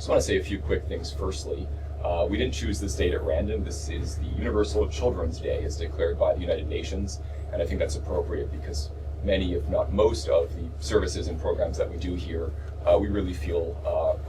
Just want to say a few quick things. Firstly, we didn't choose this date at random. This is the Universal Children's Day as declared by the United Nations, and I think that's appropriate because many, if not most, of the services and programs that we do here, we really feel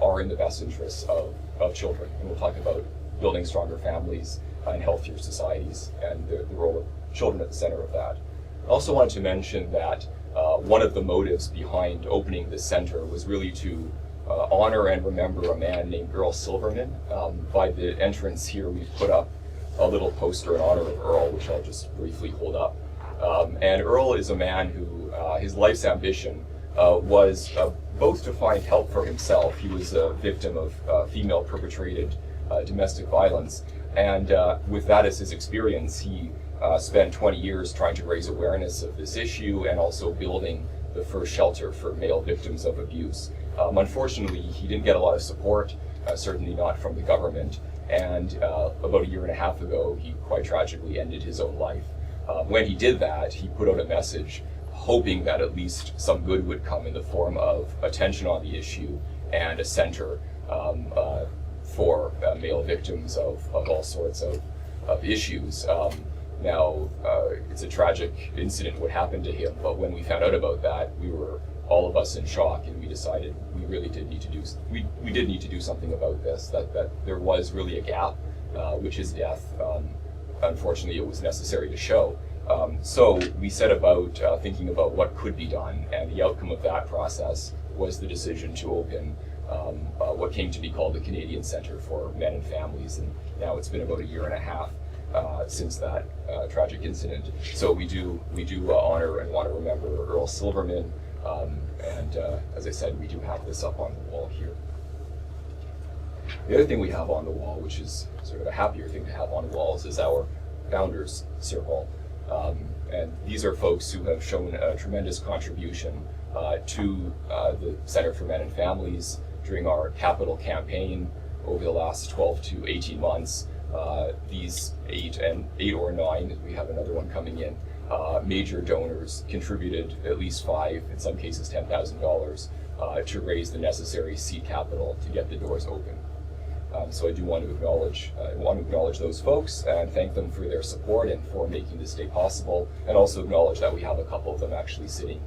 are in the best interests of children. And we'll talk about building stronger families and healthier societies and the role of children at the center of that. I also wanted to mention that one of the motives behind opening this center was really to honor and remember a man named Earl Silverman. By the entrance here, we've put up a little poster in honor of Earl, which I'll just briefly hold up. And Earl is a man who, his life's ambition was both to find help for himself. He was a victim of female perpetrated domestic violence. And with that as his experience, he spent 20 years trying to raise awareness of this issue and also building the first shelter for male victims of abuse. Unfortunately, he didn't get a lot of support, certainly not from the government. And about a year and a half ago, he quite tragically ended his own life. When he did that, he put out a message hoping that at least some good would come in the form of attention on the issue and a center for male victims of all sorts of issues. Now, it's a tragic incident what happened to him, but when we found out about that, we were all of us in shock, and we decided we really did need to do we did need to do something about this. That there was really a gap, which is death. Unfortunately, it was necessary to show. So we set about thinking about what could be done, and the outcome of that process was the decision to open what came to be called the Canadian Centre for Men and Families, and now it's been about a year and a half since that tragic incident. So we do honor and want to remember Earl Silverman, and as I said, we do have this up on the wall here. The other thing we have on the wall, which is sort of a happier thing to have on the walls, is our Founders Circle. And these are folks who have shown a tremendous contribution to the Center for Men and Families during our capital campaign over the last 12 to 18 months. These eight or nine, we have another one coming in, major donors contributed at least $5,000, in some cases $10,000, to raise the necessary seed capital to get the doors open. So I do want to acknowledge those folks and thank them for their support and for making this day possible, and also acknowledge that we have a couple of them actually sitting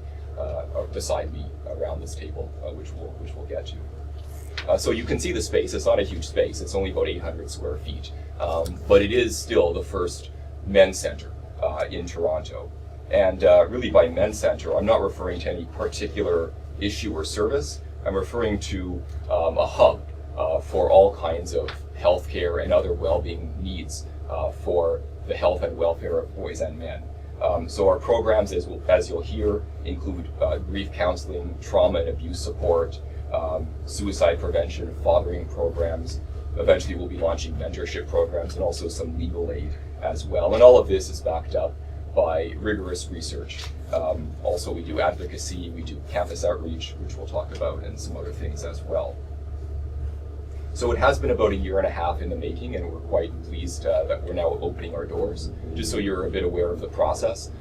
beside me around this table, which we'll get to. So you can see the space. It's not a huge space. It's only about 800 square feet, but it is still the first men's center in Toronto. And really, by men's center, I'm not referring to any particular issue or service. I'm referring to a hub for all kinds of healthcare and other well-being needs for the health and welfare of boys and men. So our programs, as you'll hear, include grief counseling, trauma and abuse support, suicide prevention, fathering programs. Eventually we'll be launching mentorship programs and also some legal aid as well. And all of this is backed up by rigorous research. Also we do advocacy, we do campus outreach, which we'll talk about, and some other things as well. So it has been about a year and a half in the making, and we're quite pleased that we're now opening our doors. Just so you're a bit aware of the process,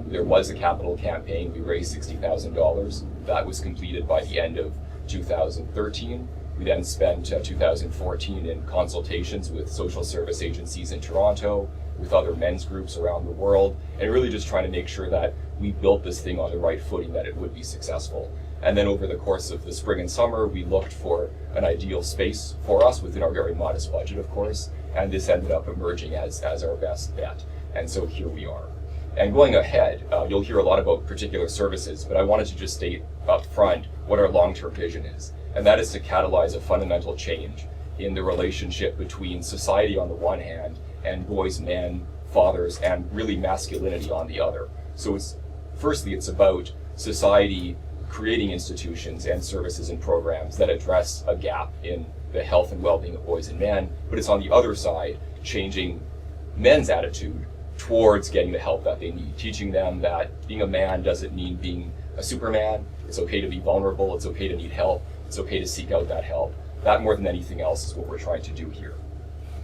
there was a capital campaign. We raised $60,000. That was completed by the end of 2013. We then spent 2014 in consultations with social service agencies in Toronto, with other men's groups around the world, and really just trying to make sure that we built this thing on the right footing, that it would be successful. And then over the course of the spring and summer, we looked for an ideal space for us within our very modest budget, of course, and this ended up emerging as our best bet. And so here we are. And going ahead, you'll hear a lot about particular services, but I wanted to just state up front what our long-term vision is. And that is to catalyze a fundamental change in the relationship between society on the one hand and boys, men, fathers, and really masculinity on the other. So firstly, it's about society creating institutions and services and programs that address a gap in the health and well-being of boys and men, but it's on the other side changing men's attitude towards getting the help that they need, teaching them that being a man doesn't mean being a superman. It's okay to be vulnerable, it's okay to need help, it's okay to seek out that help. That, more than anything else, is what we're trying to do here.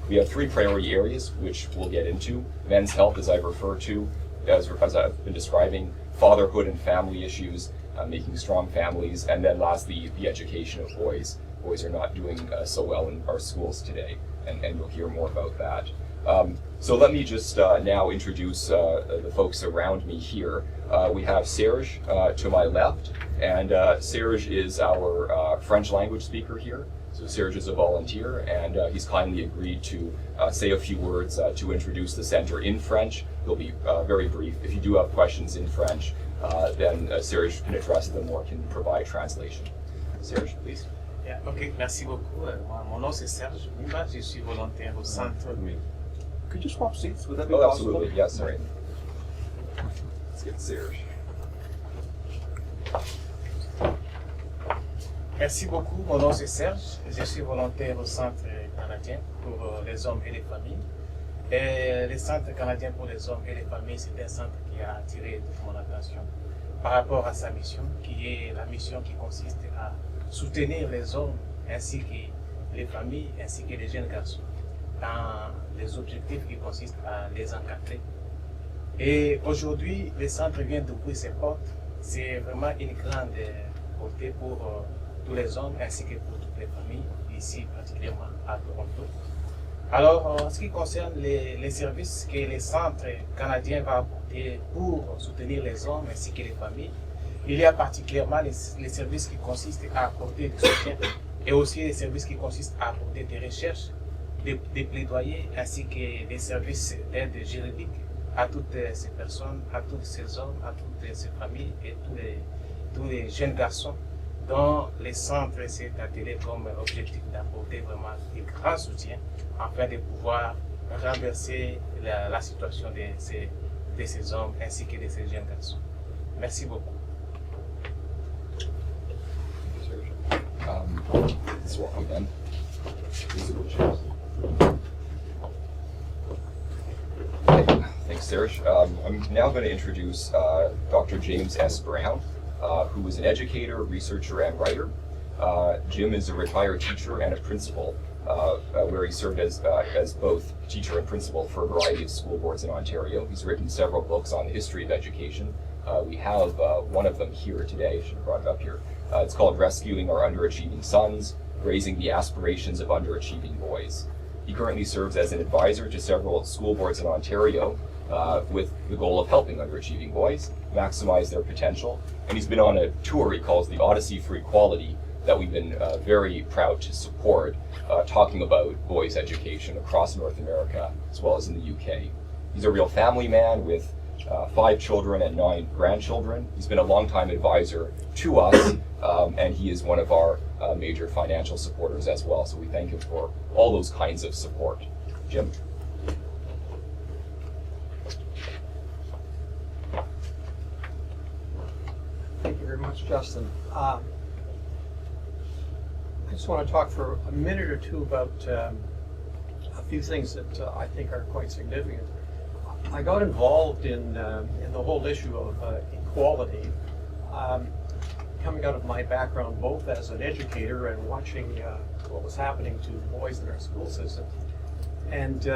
We have 3 priority areas, which we'll get into. Men's health, as I've referred to, as I've been describing, fatherhood and family issues, making strong families, and then lastly, the education of boys boys are not doing so well in our schools today, and you'll hear more about that. So let me just now introduce the folks around me here. We have Serge to my left, and Serge is our French language speaker here. So Serge is a volunteer, and he's kindly agreed to say a few words to introduce the center in French. He'll be very brief. If you do have questions in French, then Serge can address them or can provide translation. Serge, please. Yeah, ok, merci beaucoup. Mon nom c'est Serge Mwimba, je suis volontaire au centre. Could you swap seats? Would that be Oh, possible? absolutely. Yes, sorry. Let's get Serge. Merci beaucoup. Mon nom c'est Serge. Je suis volontaire au Centre canadien pour les hommes et les familles. Et le Centre canadien pour les hommes et les familles, c'est un centre qui a attiré toute mon attention par rapport à sa mission, qui est la mission qui consiste à soutenir les hommes ainsi que les familles, ainsi que les jeunes garçons, dans les objectifs qui consistent à les encadrer. Et aujourd'hui, le centre vient d'ouvrir ses portes. C'est vraiment une grande beauté pour tous les hommes ainsi que pour toutes les familles, ici particulièrement à Toronto. Alors, en ce qui concerne les services que le Centre canadien va apporter pour soutenir les hommes ainsi que les familles, il y a particulièrement les services qui consistent à apporter du soutien et aussi les services qui consistent à apporter des recherches, des plaidoyers ainsi que des services d'aide juridique à toutes ces personnes, à tous ces hommes, à toutes ces familles et tous les jeunes garçons dont le centre s'est attelé comme objectif d'apporter vraiment un grand soutien afin de pouvoir renverser la situation de ces hommes ainsi que de ces jeunes garçons. Merci beaucoup. Let's welcome them. Musical chairs. Okay, thanks, Serge. I'm now going to introduce Dr. James S. Brown, who is an educator, researcher, and writer. Jim is a retired teacher and a principal, where he served as both teacher and principal for a variety of school boards in Ontario. He's written several books on the history of education. We have one of them here today. I should have brought it up here. It's called Rescuing Our Underachieving Sons, Raising the Aspirations of Underachieving Boys. He currently serves as an advisor to several school boards in Ontario with the goal of helping underachieving boys maximize their potential. And he's been on a tour he calls the Odyssey for Equality that we've been very proud to support, talking about boys' education across North America as well as in the UK. He's a real family man with 5 children and 9 grandchildren. He's been a longtime advisor to us, and he is one of our major financial supporters as well. So we thank him for all those kinds of support. Jim. Thank you very much, Justin. I just want to talk for a minute or two about a few things that I think are quite significant. I got involved in the whole issue of equality, coming out of my background both as an educator and watching what was happening to boys in our school system. And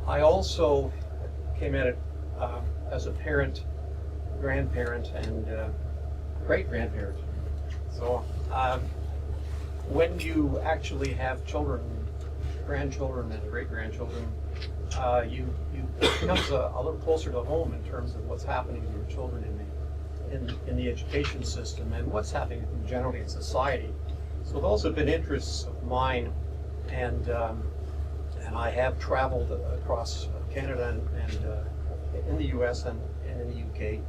I also came at it as a parent, grandparent, and great-grandparent. So when you actually have children, grandchildren, and great-grandchildren, you it becomes a little closer to home in terms of what's happening to your children in the education system and what's happening generally in society. So those have been interests of mine, and I have traveled across Canada and in the U.S. and in the U.K.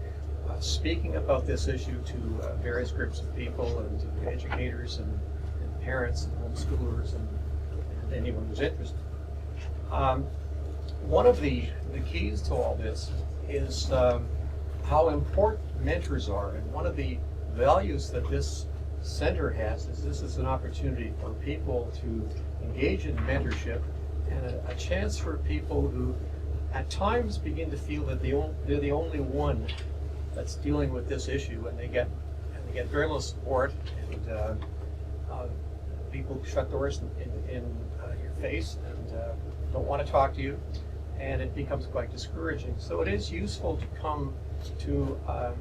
Speaking about this issue to various groups of people and to educators and parents and homeschoolers and anyone who's interested. One of the keys to all this is how important mentors are, and one of the values that this center has is this is an opportunity for people to engage in mentorship and a chance for people who at times begin to feel that they're the only one that's dealing with this issue, and they get very little support, and people shut doors in your face and don't want to talk to you, and it becomes quite discouraging. So it is useful to come to a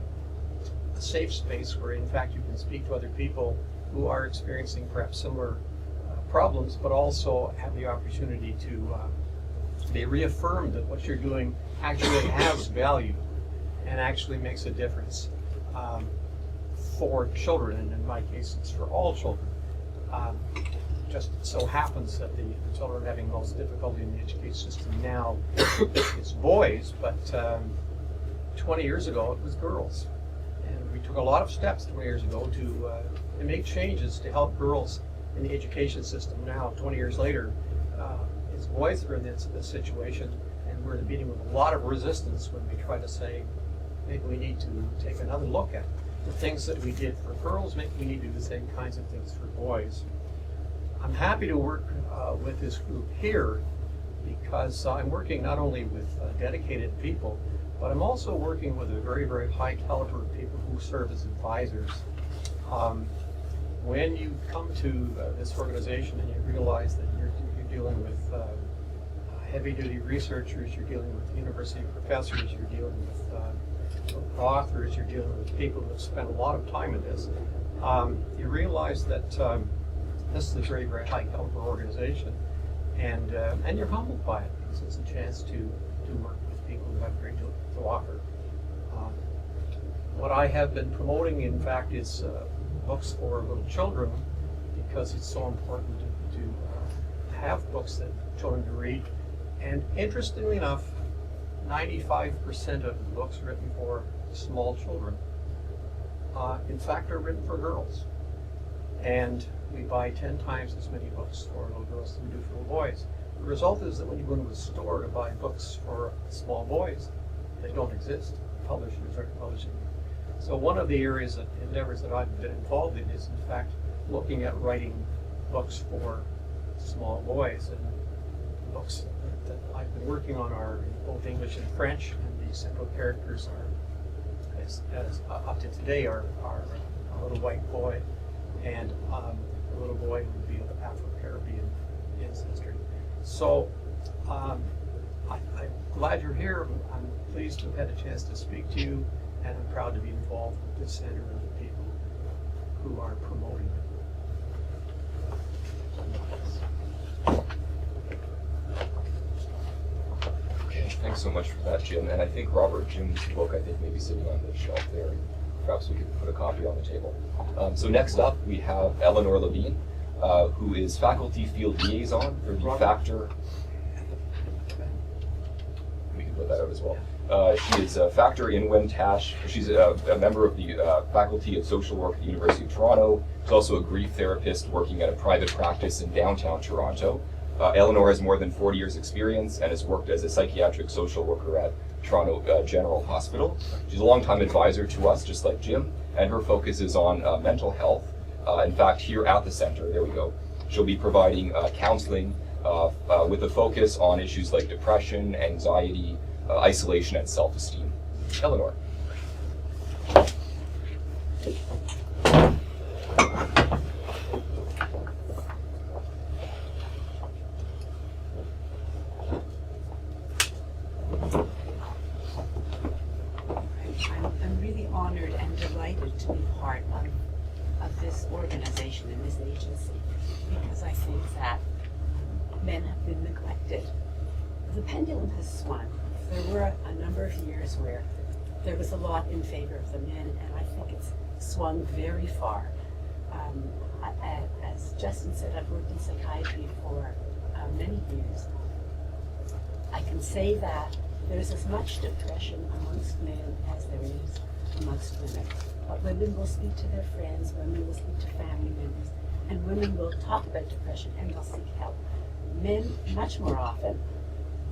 safe space where in fact you can speak to other people who are experiencing perhaps similar problems, but also have the opportunity to be reaffirmed that what you're doing actually has value and actually makes a difference for children, and in my case, it's for all children. Just so happens that the children having most difficulty in the education system now is boys, but 20 years ago it was girls. And we took a lot of steps 20 years ago to make changes to help girls in the education system. Now, 20 years later, it's boys that are in this situation, and we're meeting with a lot of resistance when we try to say, maybe we need to take another look at the things that we did for girls, maybe we need to do the same kinds of things for boys. I'm happy to work with this group here because I'm working not only with dedicated people, but I'm also working with a very, very high caliber of people who serve as advisors. When you come to this organization and you realize that you're dealing with heavy-duty researchers, you're dealing with university professors, you're dealing with authors, you're dealing with people who have spent a lot of time in this, you realize that this is a very, very high caliber organization, and you're humbled by it because it's a chance to work with people who have great to offer. What I have been promoting, in fact, is books for little children, because it's so important to have books that children can read. And interestingly enough, 95% of the books written for small children, in fact, are written for girls. And we buy 10 times as many books for little girls than we do for little boys. The result is that when you go into a store to buy books for small boys, they don't exist. Publishers aren't publishing them. So one of the areas of endeavors that I've been involved in is, in fact, looking at writing books for small boys. And the books that I've been working on are in both English and French, and the central characters are, as up to today, are a little white boy and a little boy who would be of Afro-Caribbean ancestry. So I'm glad you're here. I'm pleased to have had a chance to speak to you, and I'm proud to be involved with this center and the people who are promoting it. Okay, thanks so much for that, Jim. And I think Robert, Jim's book, I think, may be sitting on the shelf there. Perhaps we could put a copy on the table. So next up, we have Eleanor Levine, who is faculty field liaison for the Factor. We can put that out as well. She is a Factor in Wentash. She's a member of the Faculty of Social Work at the University of Toronto. She's also a grief therapist working at a private practice in downtown Toronto. Eleanor has more than 40 years experience and has worked as a psychiatric social worker at Toronto General Hospital. She's a longtime advisor to us, just like Jim, and her focus is on mental health. In fact, here at the center, there we go, she'll be providing counseling with a focus on issues like depression, anxiety, isolation, and self-esteem. Eleanor. I'm really honored and delighted to be part of this organization and this agency, because I think that men have been neglected. The pendulum has swung. There were a number of years where there was a lot in favor of the men, and I think it's swung very far. As Justin said, I've worked in psychiatry for many years. I can say that there's as much depression amongst men as there is amongst women. But women will speak to their friends, women will speak to family members, and women will talk about depression and they'll seek help. Men, much more often,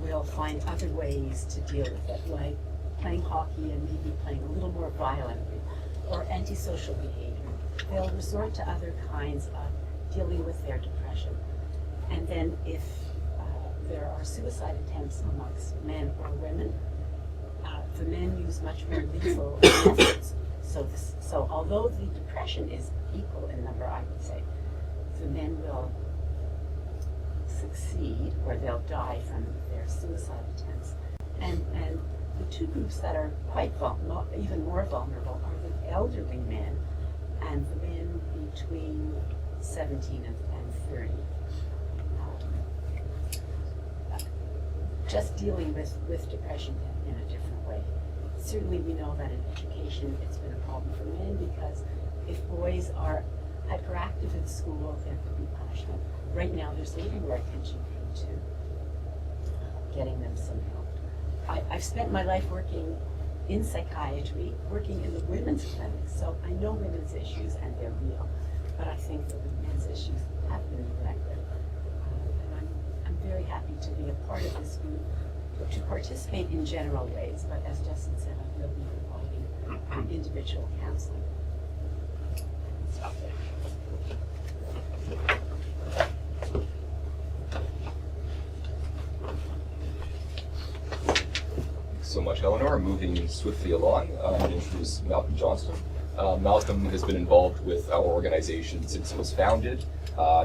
will find other ways to deal with it, like playing hockey and maybe playing a little more violently, or antisocial behavior. They'll resort to other kinds of dealing with their depression. And then if there are suicide attempts amongst men or women, the men use much more lethal methods. So although the depression is equal in number, I would say, the men will succeed or they'll die from their suicide attempts. And the two groups that are quite even more vulnerable are the elderly men and the men between 17 and 30. Just dealing with depression in a different way. Certainly we know that in education it's been a problem for men, because if boys are hyperactive in school, there could be punishment. Right now there's a little more attention paid to getting them some help. I've spent my life working in psychiatry, working in the women's clinics, so I know women's issues and they're real, but I think that the men's issues have been neglected. And I'm very happy to be a part of this group, to participate in general ways, but as Justin said, I will be providing individual counseling. Stop there. So much, Eleanor. Moving swiftly along, I'm going to introduce Malcolm Johnston. Malcolm has been involved with our organization since it was founded.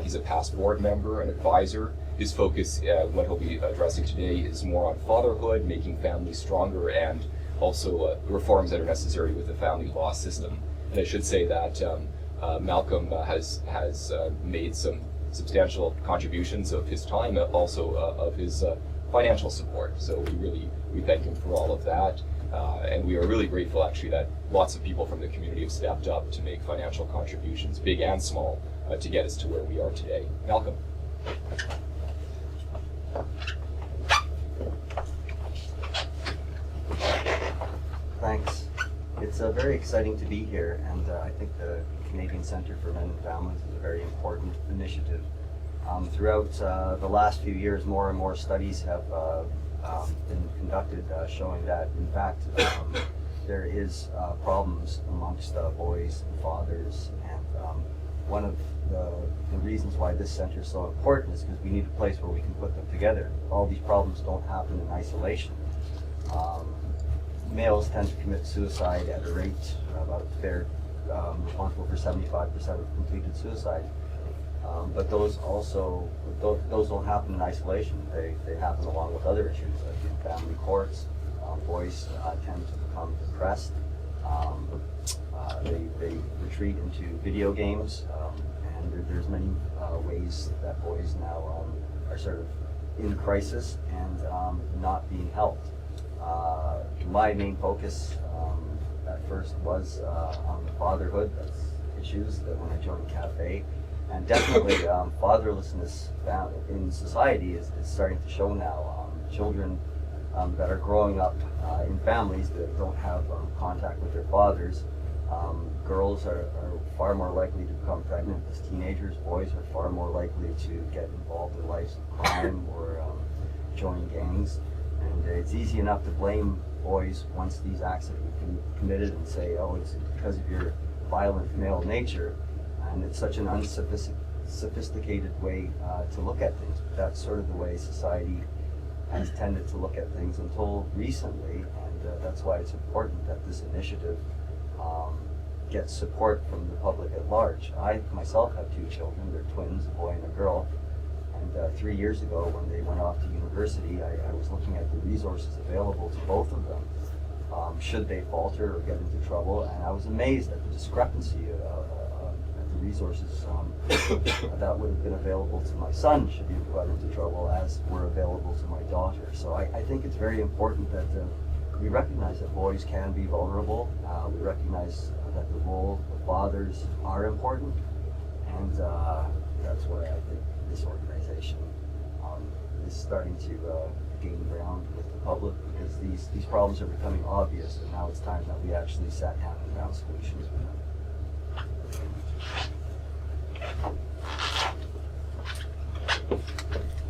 He's a past board member and advisor. His focus, what he'll be addressing today, is more on fatherhood, making families stronger, and also reforms that are necessary with the family law system. And I should say that Malcolm has made some substantial contributions of his time, also of his financial support. So we thank him for all of that. And we are really grateful, actually, that lots of people from the community have stepped up to make financial contributions, big and small, to get us to where we are today. Malcolm. Thanks. It's very exciting to be here, and I think the Canadian Centre for Men and Families is a very important initiative. Throughout the last few years, more and more studies have been conducted showing that, in fact, there is problems amongst boys and fathers, and one of the reasons why this center is so important is because we need a place where we can put them together. All these problems don't happen in isolation. Males tend to commit suicide at a rate about responsible for 75% of completed suicide. But those don't happen in isolation. They happen along with other issues, like in family courts. Boys tend to become depressed. They retreat into video games, and there's many ways that boys now are sort of in crisis and not being helped. My main focus at first was on the fatherhood issues that when I joined CAFE. And definitely, fatherlessness in society is starting to show now. Children that are growing up in families that don't have contact with their fathers. Girls are far more likely to become pregnant as teenagers. Boys are far more likely to get involved in lives of crime or join gangs. And it's easy enough to blame boys once these acts have been committed and say, oh, it's because of your violent male nature. And it's such an unsophisticated way to look at things. But that's sort of the way society has tended to look at things until recently, and that's why it's important that this initiative gets support from the public at large. I myself have 2 children. They're twins, a boy and a girl. And 3 years ago, when they went off to university, I was looking at the resources available to both of them, should they falter or get into trouble. And I was amazed at the discrepancy resources that would have been available to my son should he have got into trouble as were available to my daughter. So I think it's very important that we recognize that boys can be vulnerable. We recognize that the role of fathers are important, and that's why I think this organization is starting to gain ground with the public, because these problems are becoming obvious, and now it's time that we actually sat down and found solutions for them.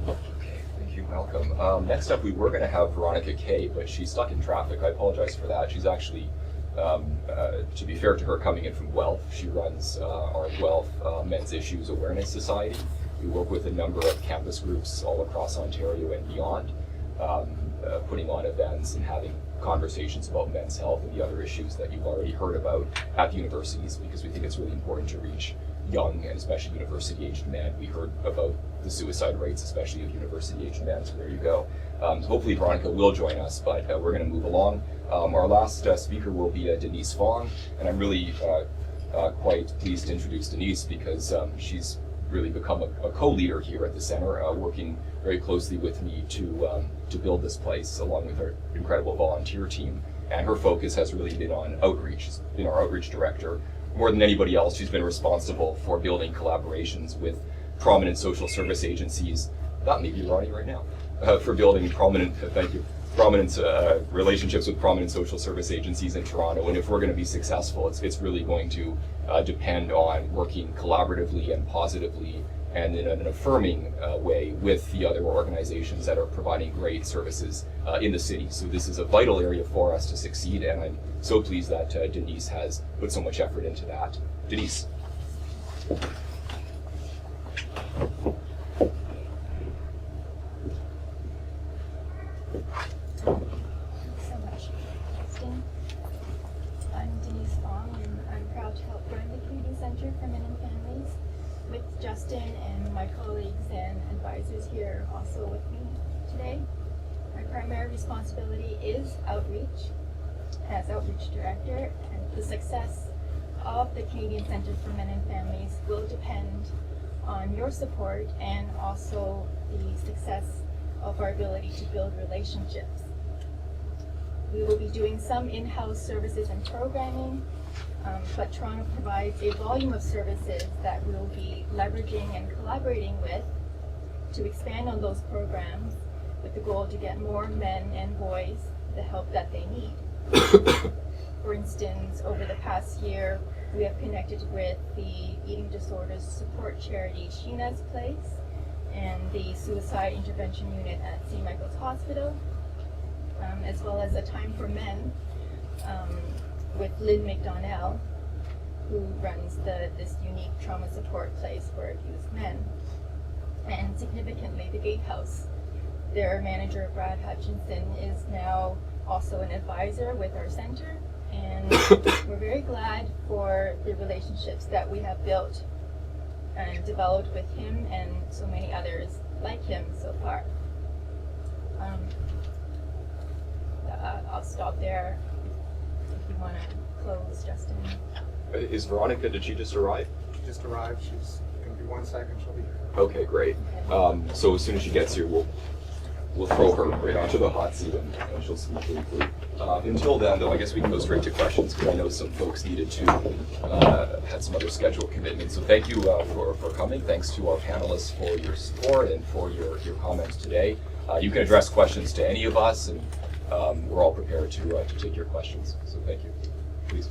Okay, thank you, Malcolm. Next up, we were going to have Veronica Kay, but she's stuck in traffic. I apologize for that. She's actually, to be fair to her, coming in from Guelph. She runs our Guelph Men's Issues Awareness Society. We work with a number of campus groups all across Ontario and beyond, putting on events and having conversations about men's health and the other issues that you've already heard about at the universities, because we think it's really important to reach young and especially university-aged men. We heard about the suicide rates, especially of university-aged men, so there you go. Hopefully Veronica will join us, but we're going to move along. Our last speaker will be Denise Fong, and I'm really quite pleased to introduce Denise because she's really become a co-leader here at the center, working very closely with me to build this place along with our incredible volunteer team. And her focus has really been on outreach. She's been our outreach director. More than anybody else, she's been responsible for building collaborations with prominent social service agencies. That may be Ronnie right now. For building prominent relationships with prominent social service agencies in Toronto. And if we're going to be successful, it's really going to depend on working collaboratively and positively and in an affirming way with the other organizations that are providing great services in the city. So this is a vital area for us to succeed, and I'm so pleased that Denise has put so much effort into that. Denise. So much, Justin. I'm Denise Fong, and I'm proud to help run the Community Center for Men and Families with Justin and my colleagues and advisors here also with me today. My primary responsibility is outreach as outreach director, and the success of the Canadian Center for Men and Families will depend on your support and also the success of our ability to build relationships. We will be doing some in-house services and programming, but Toronto provides a volume of services that we will be leveraging and collaborating with to expand on those programs with the goal to get more men and boys the help that they need. For instance, over the past year, we have connected with the Eating Disorders Support Charity Sheena's Place and the Suicide Intervention Unit at St. Michael's Hospital, as well as a Time for Men with Lynn McDonnell, who runs this unique trauma support place for abused men. And significantly, the Gatehouse. Their manager, Brad Hutchinson, is now also an advisor with our center, and we're very glad for the relationships that we have built and developed with him and so many others like him so far. I'll stop there if you want to close, Justin. Is Veronica, did she just arrive? She just arrived. She's going to be 1 second. She'll be here. Okay, great. So as soon as she gets here, we'll throw her right onto the hot seat and she'll speak briefly. Until then, though, I guess we can go straight to questions because I know some folks needed to, had some other scheduled commitments. So thank you for coming. Thanks to our panelists for your support and for your comments today. You can address questions to any of us, and we're all prepared to take your questions. So thank you. Please.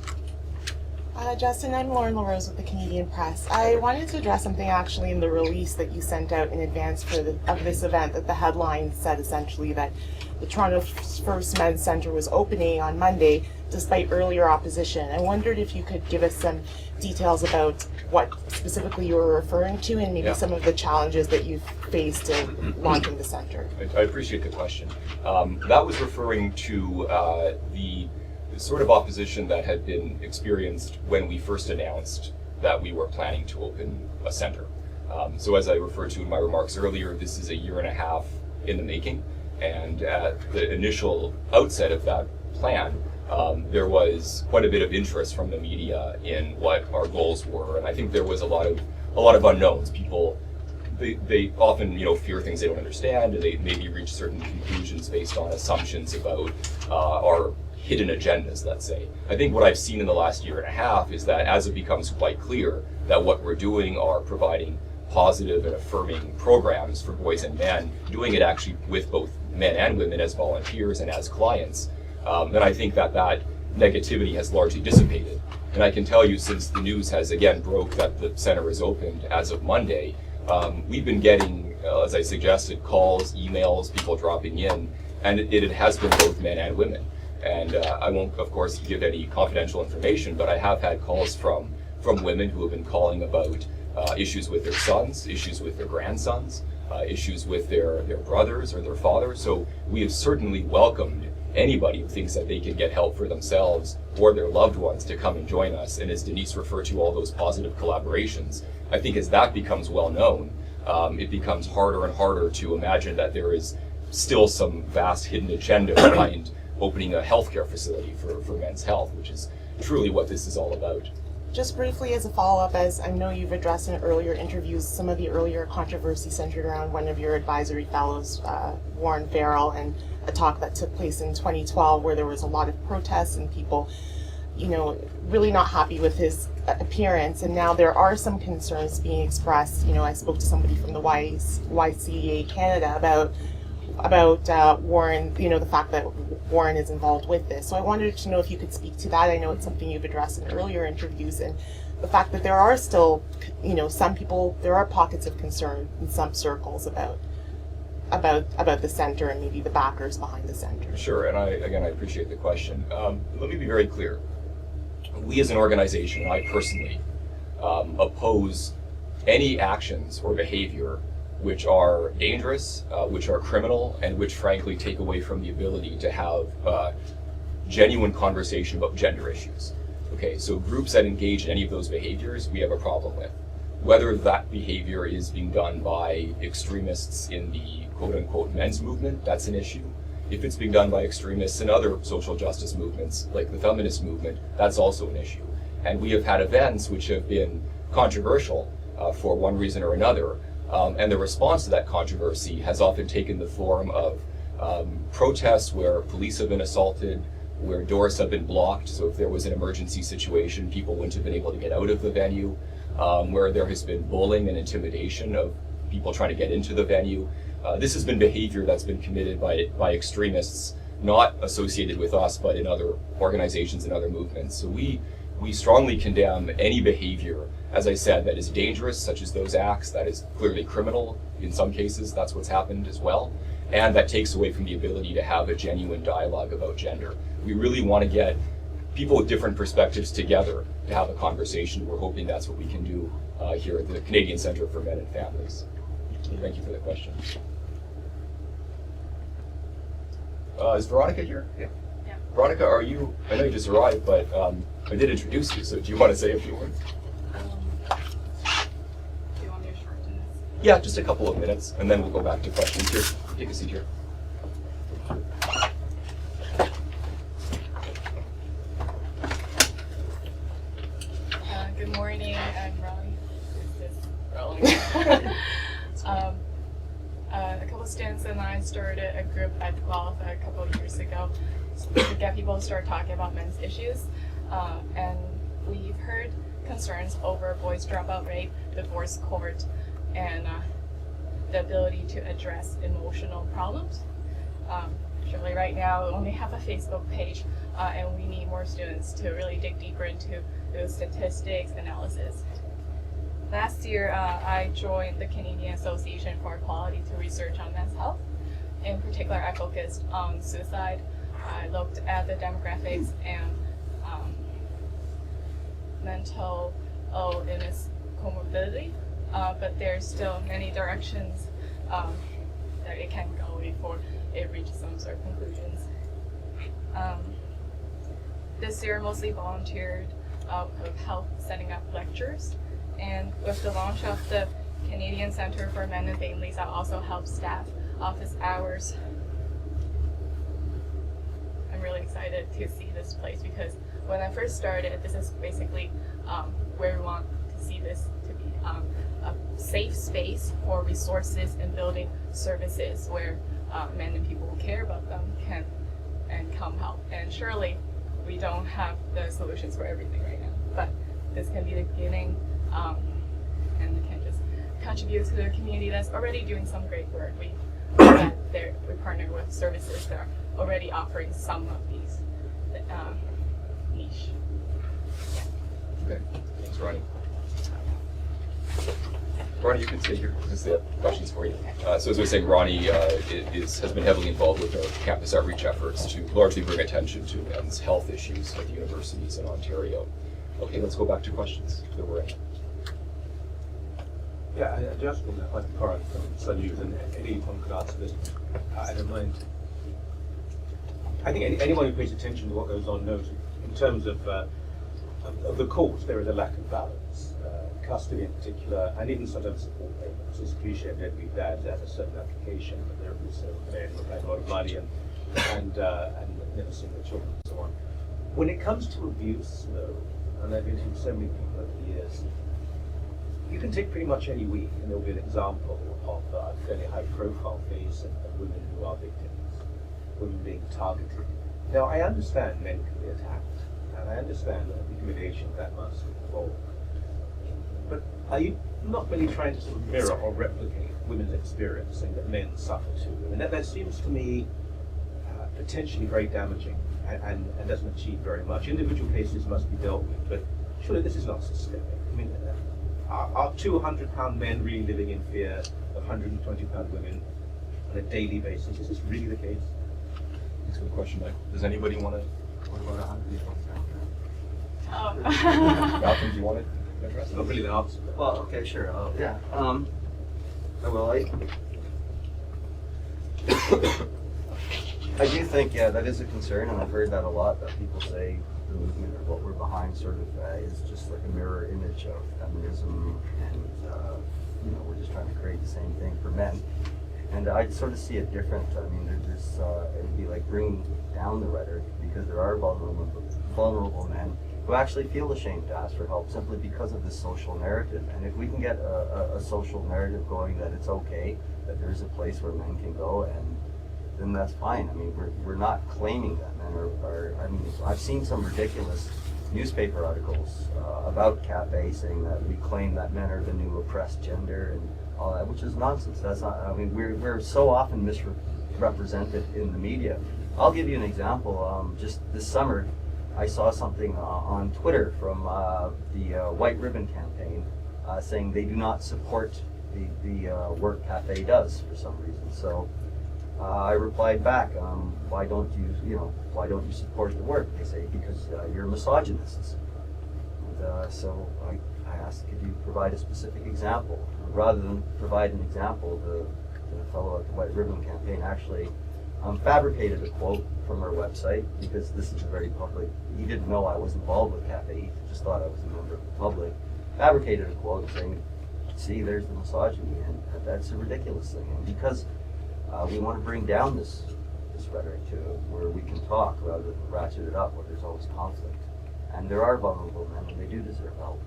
Justin, I'm Lauren LaRose with the Canadian Press. I wanted to address something actually in the release that you sent out in advance of this event, that the headline said essentially that the Toronto First Men's Centre was opening on Monday despite earlier opposition. I wondered if you could give us some details about what specifically you were referring to and maybe some of the challenges that you've faced in launching the centre. I appreciate the question. That was referring to the sort of opposition that had been experienced when we first announced that we were planning to open a center. So as I referred to in my remarks earlier, this is a year and a half in the making, and at the initial outset of that plan, there was quite a bit of interest from the media in what our goals were, and I think there was a lot of unknowns. People, they often fear things they don't understand, and they maybe reach certain conclusions based on assumptions about our hidden agendas, let's say. I think what I've seen in the last year and a half is that as it becomes quite clear that what we're doing are providing positive and affirming programs for boys and men, doing it actually with both men and women as volunteers and as clients, then I think that negativity has largely dissipated. And I can tell you, since the news has again broke that the center is opened as of Monday, we've been getting, as I suggested, calls, emails, people dropping in, and it has been both men and women. And I won't, of course, give any confidential information, but I have had calls from women who have been calling about issues with their sons, issues with their grandsons, issues with their brothers or their fathers. So we have certainly welcomed anybody who thinks that they can get help for themselves or their loved ones to come and join us. And as Denise referred to all those positive collaborations, I think as that becomes well known, it becomes harder and harder to imagine that there is still some vast hidden agenda behind opening a healthcare facility for men's health, which is truly what this is all about. just briefly as a follow-up, as I know you've addressed in earlier interviews, some of the earlier controversy centered around one of your advisory fellows, Warren Farrell, and a talk that took place in 2012 where there was a lot of protests and people, you know, really not happy with his appearance. And now there are some concerns being expressed. You know, I spoke to somebody from the YCA Canada about Warren, you know, the fact that Warren is involved with this. So I wanted to know if you could speak to that. I know it's something you've addressed in earlier interviews, and the fact that there are still, you know, some people, there are pockets of concern in some circles about the center and maybe the backers behind the center. Sure, and I appreciate the question. Let me be very clear. We as an organization, and I personally, oppose any actions or behavior which are dangerous, which are criminal, and which frankly take away from the ability to have genuine conversation about gender issues. Okay, so groups that engage in any of those behaviors, we have a problem with. Whether that behavior is being done by extremists in the quote-unquote men's movement, that's an issue. If it's being done by extremists in other social justice movements, like the feminist movement, that's also an issue. And we have had events which have been controversial for one reason or another, and the response to that controversy has often taken the form of protests where police have been assaulted, where doors have been blocked, so if there was an emergency situation, people wouldn't have been able to get out of the venue, where there has been bullying and intimidation of people trying to get into the venue. This has been behavior that's been committed by extremists, not associated with us, but in other organizations and other movements. So we strongly condemn any behavior, as I said, that is dangerous, such as those acts, that is clearly criminal. In some cases, that's what's happened as well. And that takes away from the ability to have a genuine dialogue about gender. We really want to get people with different perspectives together to have a conversation. We're hoping that's what we can do here at the Canadian Centre for Men and Families. Thank you for the question. Is Veronica here? Yeah. Veronica, are you, I know you just arrived, but I did introduce you, so do you want to say a few words? Do you want me to shorten this? Yeah, just a couple of minutes, and then we'll go back to questions here. Take a seat here. Good morning, I'm Ronnie. Is this rolling? A couple of students and I started a group at Guelph a couple of years ago to get people to start talking about men's issues. And we've heard concerns over boys dropout rate, divorce court, and the ability to address emotional problems. Surely right now we only have a Facebook page, and we need more students to really dig deeper into those statistics analysis. Last year, I joined the Canadian Association for Equality to research on men's health. In particular, I focused on suicide. I looked at the demographics and mental illness comorbidity, but there's still many directions that it can go before it reaches some sort of conclusions. This year, mostly volunteered with help setting up lectures. And with the launch of the Canadian Centre for Men and Families, I also help staff office hours. I'm really excited to see this place because when I first started, this is basically where we want to see this to be a safe space for resources and building services where men and people who care about them can and come help. And surely we don't have the solutions for everything right now, but this can be the beginning. And we can just contribute to the community that's already doing some great work. We partner with services that are already offering some of these niche. Yeah. Okay, thanks, Ronnie. Ronnie, you can stay here because they have questions for you. So as I was saying, Ronnie has been heavily involved with our campus outreach efforts to largely bring attention to men's health issues at the universities in Ontario. Okay, let's go back to questions if there were any. Yeah, I just want to like Carl from Sun News, and anyone could answer this. I don't mind. I think anyone who pays attention to what goes on knows, in terms of the courts, there is a lack of balance. Custody in particular, and even sometimes support payments. It's cliche of deadbeat dads has a certain application, but there are also men who pay a lot of money and never seen their children and so on. When it comes to abuse, though, and I've interviewed so many people over the years. You can take pretty much any week, and there'll be an example of a fairly high-profile case of women who are victims, women being targeted. Now, I understand men can be attacked, and I understand the humiliation that must involve. But are you not really trying to sort of mirror or replicate women's experience, saying that men suffer too? I mean, that seems to me potentially very damaging and doesn't achieve very much. Individual cases must be dealt with, but surely this is not systemic. I mean, are 200-pound men really living in fear of 120-pound women on a daily basis? Is this really the case? Thanks for the question, Mike. Does anybody want to? What about 100 Malcolm, do you want to address It's it? not really the answer. Well, okay, sure. Yeah. Well, I do think, yeah, that is a concern, and I've heard that a lot, that people say the movement or what we're behind sort of is just like a mirror image of feminism, and, we're just trying to create the same thing for men. And I sort of see it different. I mean, there's it'd be like bringing down the rhetoric, because there are vulnerable men who actually feel ashamed to ask for help simply because of this social narrative. And if we can get a social narrative going that it's okay, that there's a place where men can go, and then that's fine. I mean, we're not claiming that men are I mean, I've seen some ridiculous newspaper articles about CAFE saying that we claim that men are the new oppressed gender and all that, which is nonsense. That's not, I mean, we're so often misrepresented in the media. I'll give you an example. Just this summer, I saw something on Twitter from the White Ribbon Campaign saying they do not support the work CAFE does for some reason. So I replied back, why don't you support the work? They say, because you're misogynists. And so I asked, could you provide a specific example? And rather than provide an example, the fellow at the White Ribbon Campaign actually fabricated a quote from our website, because this is a very public, he didn't know I was involved with CAFE, he just thought I was a member of the public, fabricated a quote saying, see, there's the misogyny, and that's a ridiculous thing. And because we want to bring down this rhetoric to where we can talk rather than ratchet it up where there's always conflict. And there are vulnerable men, and they do deserve help.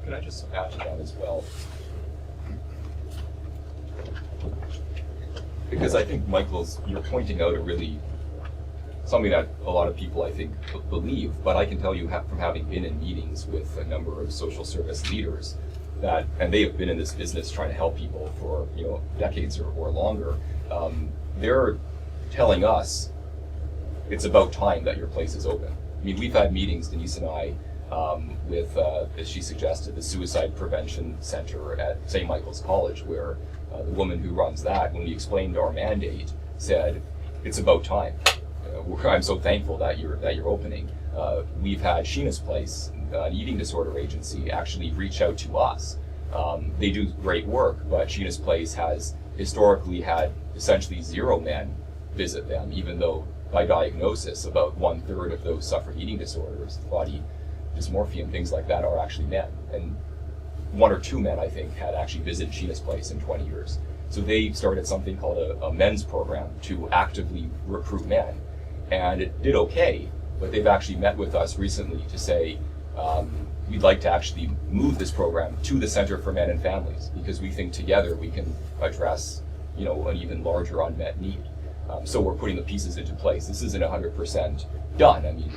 Can I just add to that as well? Because I think, you're pointing out something that a lot of people, I think, believe, but I can tell you from having been in meetings with a number of social service leaders and they have been in this business trying to help people for decades or longer, they're telling us it's about time that your place is open. I mean, we've had meetings, Denise and I, with, as she suggested, the Suicide Prevention Center at St. Michael's College, where the woman who runs that, when we explained our mandate, said, it's about time. I'm so thankful that you're opening. We've had Sheena's Place, an eating disorder agency, actually reach out to us. They do great work, but Sheena's Place has historically had essentially 0 men visit them, even though by diagnosis about 1/3 of those suffering eating disorders, body dysmorphia and things like that, are actually men. And 1 or 2 men, I think, had actually visited Sheena's Place in 20 years. So they started something called a men's program to actively recruit men. And it did okay, but they've actually met with us recently to say, we'd like to actually move this program to the Center for Men and Families, because we think together we can address, an even larger unmet need. So we're putting the pieces into place. This isn't 100% done. I mean,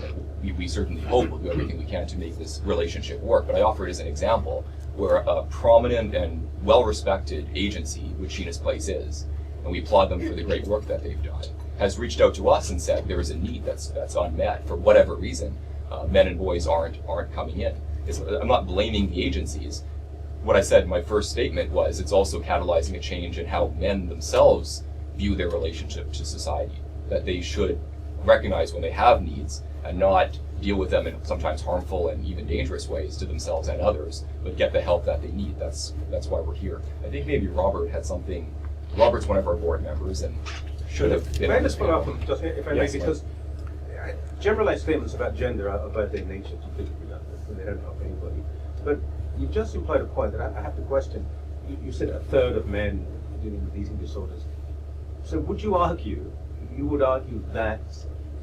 we certainly hope we'll do everything we can to make this relationship work, but I offer it as an example where a prominent and well-respected agency, which Sheena's Place is, and we applaud them for the great work that they've done, has reached out to us and said there is a need that's unmet for whatever reason. Men and boys aren't coming in. I'm not blaming the agencies. What I said in my first statement was it's also catalyzing a change in how men themselves view their relationship to society, that they should recognize when they have needs and not deal with them in sometimes harmful and even dangerous ways to themselves and others, but get the help that they need. That's why we're here. I think maybe Robert had something. Robert's one of our board members and should have been. Can I on just this follow up, panel. just if I may, because generalized statements about gender are by their nature completely redundant, and they don't help anybody. But you just implied a point that I have to question. You said 1/3 of men dealing with eating disorders. So would you argue that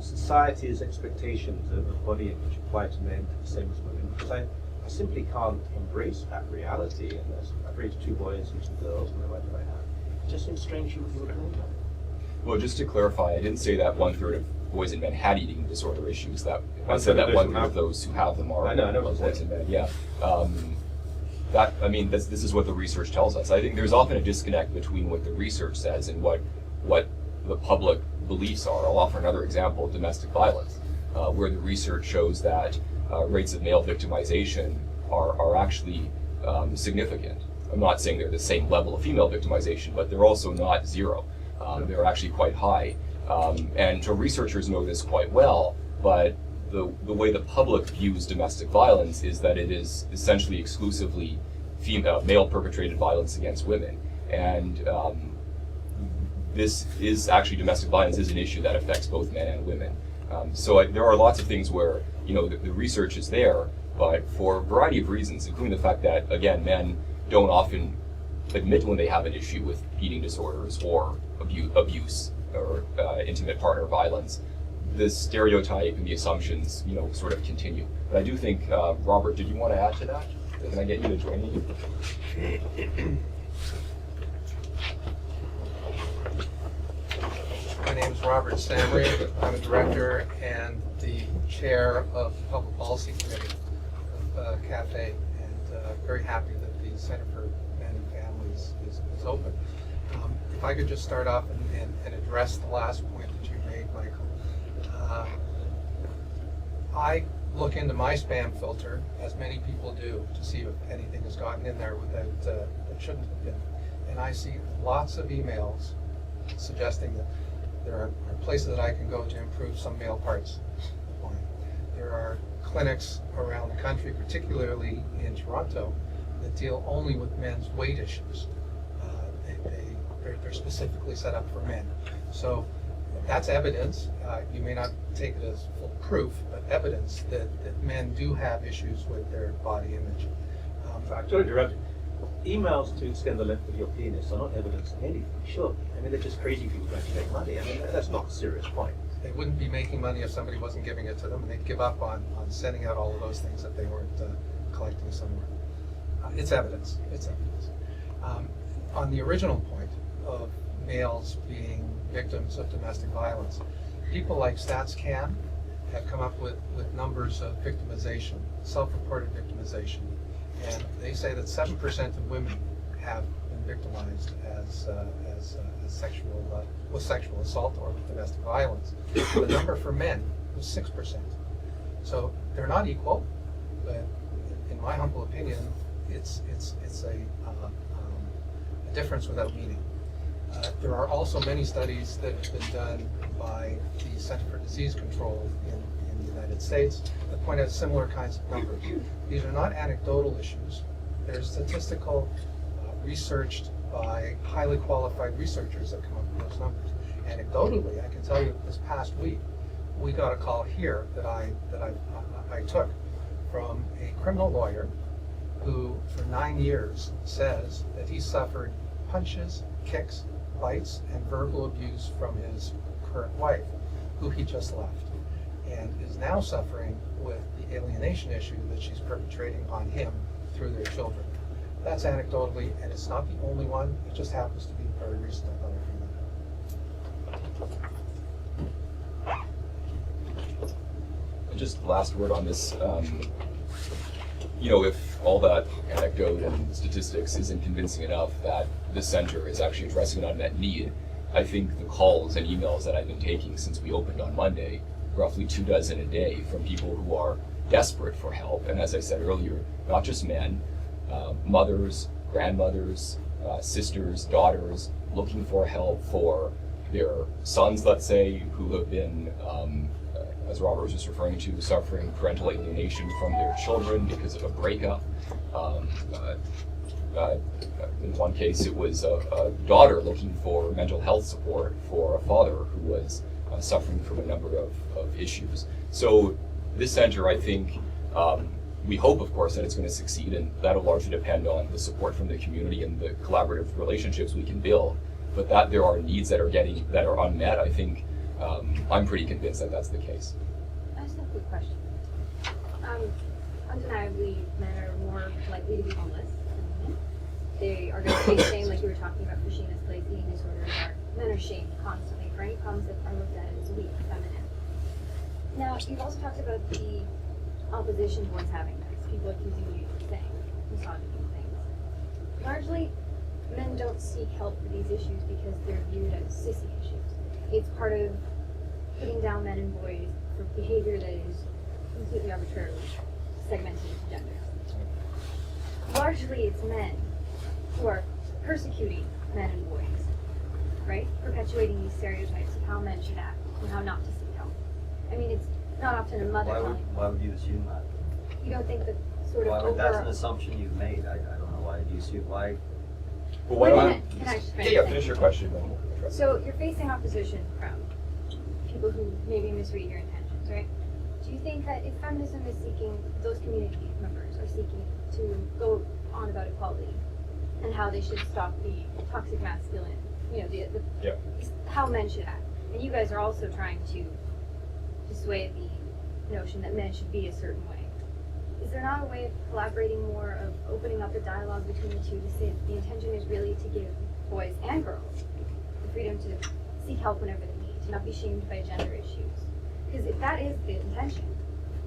society's expectations of body image apply to men the same as women, because I simply can't embrace that reality. And I've raised 2 boys and 2 girls, and the wife that I have. It just seems strange you would think that. Well, just to clarify, I didn't say that 1/3 of boys and men had eating disorder issues. That I 1/3 said that of those 1/3 who of have those who have them are I know what are you're boys saying. and men. Yeah. This is what the research tells us. I think there's often a disconnect between what the research says and what the public beliefs are. I'll offer another example: domestic violence, where the research shows that rates of male victimization are actually significant. I'm not saying they're the same level of female victimization, but they're also not zero. They're actually quite high. And so researchers know this quite well, but the way the public views domestic violence is that it is essentially exclusively male perpetrated violence against women. And this is actually, domestic violence is an issue that affects both men and women. There are lots of things where, the research is there, but for a variety of reasons, including the fact that, again, men don't often admit when they have an issue with eating disorders or abuse or intimate partner violence, the stereotype and the assumptions, sort of continue. But I do think, Robert, did you want to add to that? Can I get you to join me? My name is Robert Samry. I'm a director and the chair of the Public Policy Committee of CAFE, and very happy that the Center for Men and Families is open. If I could just start off and address the last point that you made, Michael. I look into my spam filter, as many people do, to see if anything has gotten in there that shouldn't have been. And I see lots of emails suggesting that there are places that I can go to improve some male parts. There are clinics around the country, particularly in Toronto, that deal only with men's weight issues. They're specifically set up for men. So that's evidence. You may not take it as full proof, but evidence that men do have issues with their body image. I totally interrupt. Emails to extend the length of your penis are not evidence of anything, sure. I mean, they're just crazy people trying to make money. I mean, that's not a serious point. They wouldn't be making money if somebody wasn't giving it to them, and they'd give up on sending out all of those things if they weren't collecting somewhere. It's evidence. It's evidence. On the original point of males being victims of domestic violence, people like StatsCan have come up with numbers of victimization, self-reported victimization, and they say that 7% of women have been victimized with sexual assault or with domestic violence. The number for men was 6%. So they're not equal, but in my humble opinion, it's a difference without meaning. There are also many studies that have been done by the Center for Disease Control in the United States that point out similar kinds of numbers. These are not anecdotal issues. They're statistical, researched by highly qualified researchers that come up with those numbers. Anecdotally, I can tell you this past week, we got a call here that I took from a criminal lawyer who, for 9 years, says that he suffered punches, kicks, bites, and verbal abuse from his current wife, who he just left, and is now suffering with the alienation issue that she's perpetrating on him through their children. That's anecdotally, and it's not the only one. It just happens to be very recent. I thought I'd bring that up. And just last word on this. If all that anecdote and statistics isn't convincing enough that this center is actually addressing an unmet need, I think the calls and emails that I've been taking since we opened on Monday, roughly 24 a day, from people who are desperate for help, and as I said earlier, not just men, mothers, grandmothers, sisters, daughters, looking for help for their sons, let's say, who have been, as Robert was just referring to, suffering parental alienation from their children because of a breakup. In one case, it was a daughter looking for mental health support for a father who was suffering from a number of issues. So this center, I think, we hope, of course, that it's going to succeed, and that'll largely depend on the support from the community and the collaborative relationships we can build. But that there are needs that are unmet, I think I'm pretty convinced that that's the case. I just have a quick question. Undeniably, men are more likely to be homeless than women. They are going to face shame, like you were talking about Christina's place, eating disorders. Men are shamed constantly for any problems that are looked at as weak, feminine. Now, you've also talked about the opposition towards having this. People accusing you of saying misogyny things. Largely, men don't seek help for these issues because they're viewed as sissy issues. It's part of putting down men and boys for behavior that is completely arbitrarily segmented into genders. Largely, it's men who are persecuting men and boys, right? Perpetuating these stereotypes of how men should act and how not to seek help. I mean, it's not often a mother telling. Why would you assume that? You don't think that sort of That's an assumption you've made. I don't know why you assume why. Well, Wait a why minute. Can I just finish? Yeah, finish your question. Then we'll address it. So you're facing opposition from people who maybe misread your intentions, right? Do you think that if feminism is seeking, those community members are seeking to go on about equality and how they should stop the toxic masculine, how men should act, and you guys are also trying to dissuade the notion that men should be a certain way, is there not a way of collaborating more, of opening up a dialogue between the two to say that the intention is really to give boys and girls the freedom to seek help whenever they need, to not be shamed by gender issues? Because if that is the intention,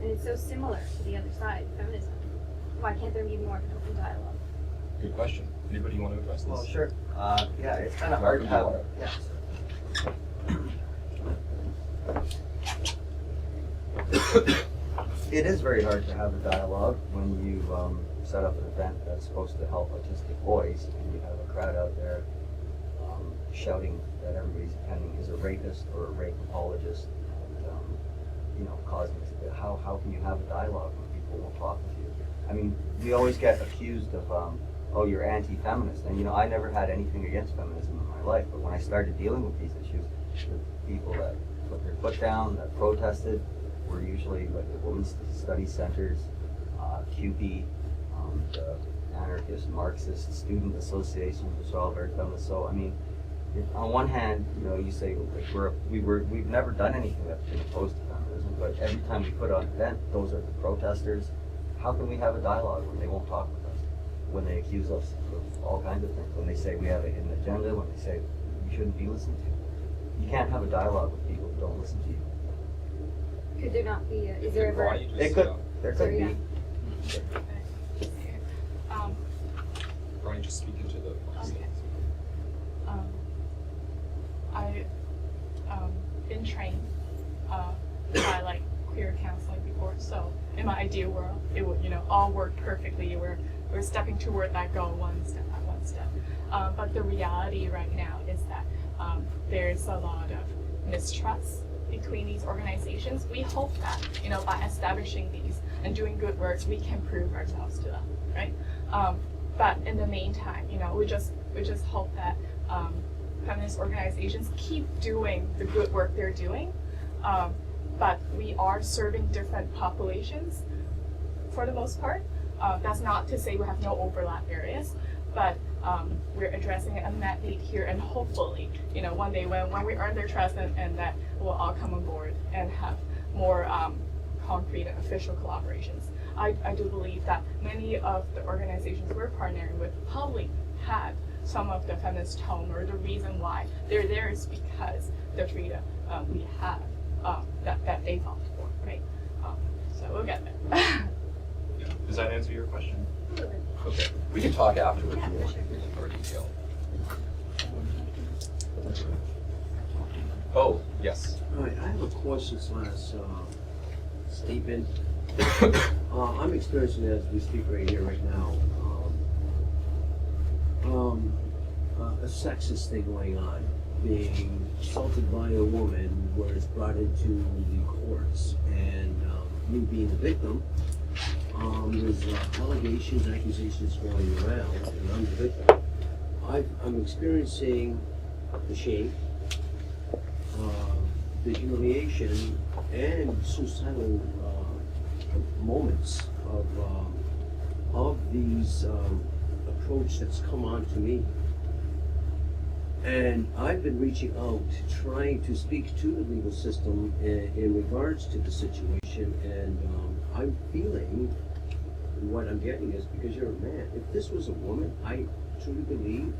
and it's so similar to the other side, feminism, why can't there be more of an open dialogue? Good question. Anybody want to address this? Well, sure. Yeah, it's kind of hard to have. Yeah. It is very hard to have a dialogue when you set up an event that's supposed to help autistic boys, and you have a crowd out there shouting that everybody's attending is a rapist or a rape apologist, and causing how can you have a dialogue when people won't talk with you? I mean, we always get accused of oh, you're anti-feminist, and I never had anything against feminism in my life, but when I started dealing with these issues, the people that put their foot down, that protested, were usually like the women's study centers, CUPE, the anarchist, Marxist student associations, which are all very feminist. So I mean, on one hand, you say like we've never done anything that's been opposed to feminism, but every time we put on an event, those are the protesters. How can we have a dialogue when they won't talk with us? When they accuse us of all kinds of things, when they say we have a hidden agenda, when they say we shouldn't be listened to. You can't have a dialogue with people who don't listen to you. Could there not be is there ever... There could be. Brian, just speak into the... Okay. I been trained by like queer counseling before, so in my ideal world, it would all work perfectly. We're stepping toward that goal one step by one step. But the reality right now is that there's a lot of mistrust between these organizations. We hope that by establishing these and doing good work, we can prove ourselves to them, right? But in the meantime, we just hope that feminist organizations keep doing the good work they're doing. But we are serving different populations for the most part. That's not to say we have no overlap areas, but we're addressing an unmet need here, and hopefully, one day when we earn their trust and that we'll all come on board and have more concrete and official collaborations. I do believe that many of the organizations we're partnering with probably had some of the feminist tone, or the reason why they're there is because the freedom we have that they fought for, right? So we'll get there. Does that answer your question? Okay. We can talk afterwards if you want in more detail. Oh, yes. All right, I have a question slash statement. I'm experiencing it as we speak right here, right now. A sexist thing going on, being assaulted by a woman where it's brought into the courts, and me being the victim, there's allegations, accusations going around, and I'm the victim. I'm experiencing the shame, the humiliation, and suicidal moments of these approach that's come on to me. And I've been reaching out, trying to speak to the legal system in regards to the situation, and I'm feeling what I'm getting is because you're a man. If this was a woman, I truly believe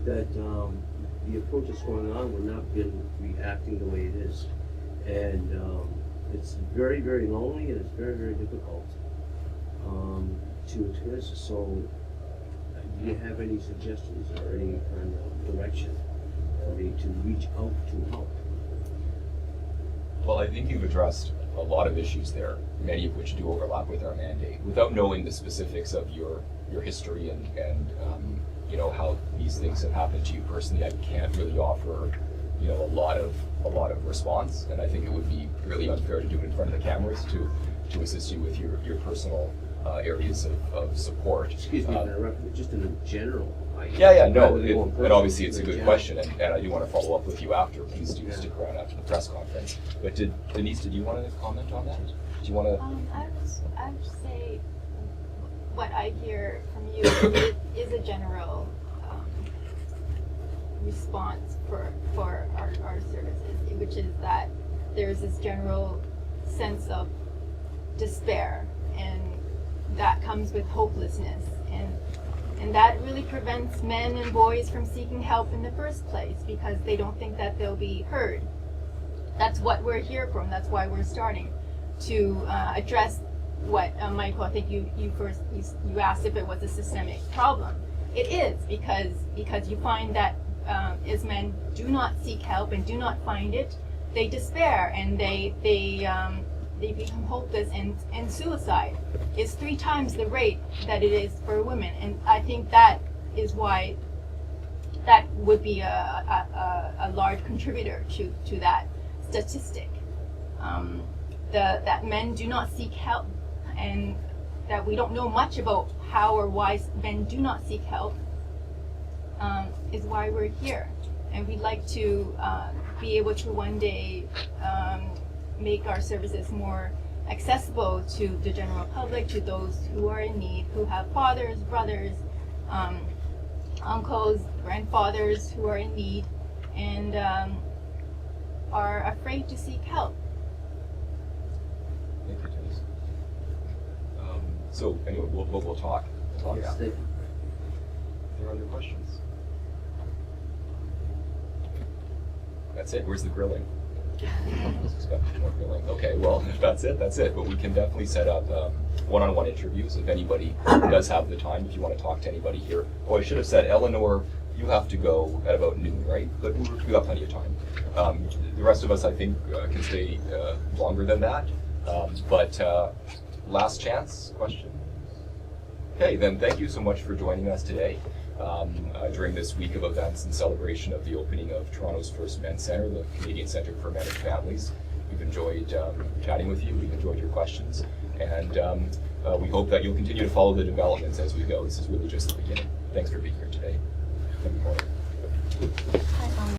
that the approach that's going on would not been reacting the way it is. And it's very, very lonely, and it's very, very difficult to experience. So do you have any suggestions or any kind of direction for me to reach out to help? Well, I think you've addressed a lot of issues there, many of which do overlap with our mandate. Without knowing the specifics of your history and you know, how these things have happened to you personally, I can't really offer, you know, a lot of response. And I think it would be really unfair to do it in front of the cameras to assist you with your personal areas of support. Excuse me, but just in a general. No, and obviously it's a good question, and I do want to follow up with you after. Please do stick around after the press conference. But Denise, did you want to comment on that? Do you want to? I would say what I hear from you is a general response for our services, which is that there's this general sense of despair, and that comes with hopelessness, and that really prevents men and boys from seeking help in the first place because they don't think that they'll be heard. That's what we're here for, and that's why we're starting to address what Michael, I think you asked if it was a systemic problem. It is, because you find that as men do not seek help and do not find it, they despair and they become hopeless, and suicide is 3 times the rate that it is for women. And I think that is why that would be a large contributor to that statistic. That men do not seek help, and that we don't know much about how or why men do not seek help is why we're here. And we'd like to be able to one day make our services more accessible to the general public, to those who are in need, who have fathers, brothers, uncles, grandfathers who are in need and are afraid to seek help. Thank you, Denise. So anyway, we'll talk. Yes, after. thank you. Are there other questions? That's it. Where's the grilling? Expected more grilling. Okay, well, if that's it, that's it. But we can definitely set up one-on-one interviews if anybody does have the time, if you want to talk to anybody here. Oh, I should have said, Eleanor, you have to go at about noon, right? But we've got plenty of time. The rest of us, I think, can stay longer than that. But last chance question? Okay, then thank you so much for joining us today. During this week of events in celebration of the opening of Toronto's first men's centre, the Canadian Centre for Men and Families. We've enjoyed chatting with you, we've enjoyed your questions, and we hope that you'll continue to follow the developments as we go. This is really just the beginning. Thanks for being here today. Good morning.